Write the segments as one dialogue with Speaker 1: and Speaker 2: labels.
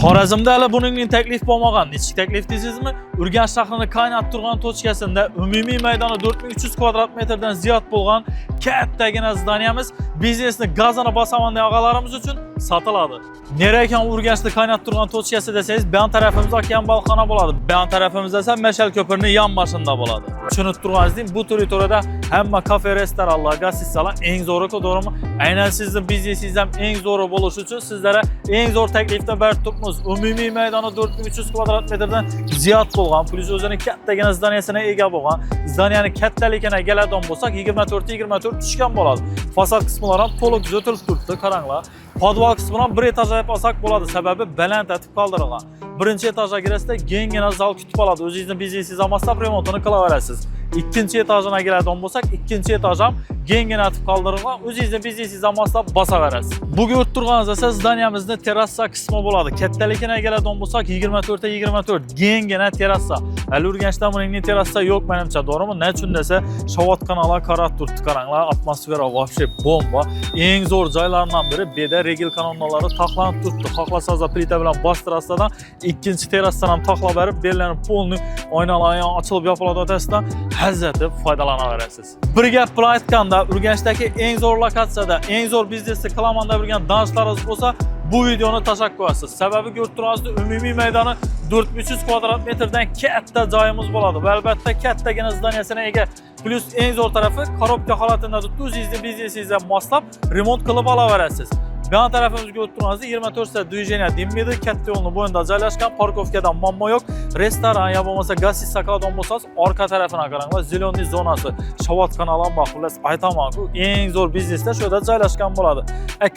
Speaker 1: Xorazmda hali buningning taklif bo'lmagan. Nechta taklif deysizmi? Urganch shahrini qaynab turgan tochkasida umumiy maydoni 4300 kvadrat metrdan ziyod bo'lgan kattagina zdaniyamiz biznesni gazini bosaman degan og'alarimiz uchun sotiladi. Nere ekan Urganchda qaynab turgan tochkasi desangiz, bu tarafimizda okean balxona bo'ladi. Bu tarafimizda esa Mashal ko'pirining yon boshida bo'ladi. Tushunib turganingizdek, bu territoriyada hamma kafe, restoranlar, gostitsiyalar eng zo'ri-ku, to'g'rimi? Aynan sizning biznesingiz ham eng zo'ri bo'lishi uchun sizlarga eng zo'r taklifda berib turibmiz. Umumiy maydoni 4300 kvadrat metrdan ziyod bo'lgan, plus o'zining kattagina zdaniyasiga ega bo'lgan, zdaniyani kattaligini keladigan bo'lsak 24 tushgan bo'ladi. Fasad qismlari ham to'liq zo'tilib turibdi, qaranglar. Podval qismidan bir etaj olsak bo'ladi, sababi baland etib qoldirilgan. Birinchi etajga kirasizda kengina zal kutib oladi. O'zingizning biznesingiz olmasa remontini qilaverasiz. Ikkinchi etajına keladigan bo'lsak, ikkinchi etaj ham kengina etib qoldirilgan. O'zingizning biznesingiz olmasa bosaverasiz. Bu ko'rib turganingiz esa zdaniyamizning terrasa qismi bo'ladi. Kattaligini keladigan bo'lsak 24 kengina terrasa. Hali Urganchda buningning terrasa yo'q menimcha, to'g'rimi? Nechun desa, Shovot kanali qarab turibdi, qaranglar, atmosfera вообще bomba. Eng zo'r joylardan biri beda regil kanallari taxlanib turibdi. Xohlasangiz plita bilan bostirasizdan ikkinchi terrasadan ham taxlab berib, bellarni polni oynalarni ochilib yopiladi o'tasidan hazzatib foydalanaverasiz. Bir gap bilan aytganda, Urganchdagi eng zo'r lokatsiyada, eng zo'r biznesni qilaman deb yurgan danishlaringiz bo'lsa, bu videoni tashlab qo'yasiz. Sababi ko'rib turganingizdek, umumiy maydoni 4300 kvadrat metrdan katta joyimiz bo'ladi. Va albatta kattagina zdaniyasiga ega. Plus eng zo'r tarafi korobka holatida turibdi. O'zingizning biznesingizga moslab remont qilib olaverasiz. Yan tarafimizga o'ttirganingizda 24 soat движение dinmaydi, katta yo'lning bo'yinda joylashgan, parkovkadan muammo yo'q. Restoran yo bo'lmasa gostitsiya qiladigan bo'lsangiz, orqa tarafini qaranglar, zeleniy zonasi, Shovot kanali ham xullas aytaman-ku, eng zo'r biznesda shu yerda joylashgan bo'ladi.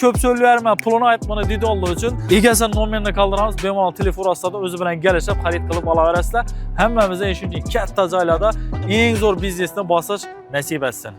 Speaker 1: Ko'p so'zlayman, pulini aytmani didonlar uchun egasi nomerini qoldiramiz, bemalol telefon ostida o'zi bilan kelishib xarid qilib olaverasizlar. Hammamizga shunday katta joylarda eng zo'r biznesni bosish nasib etsin.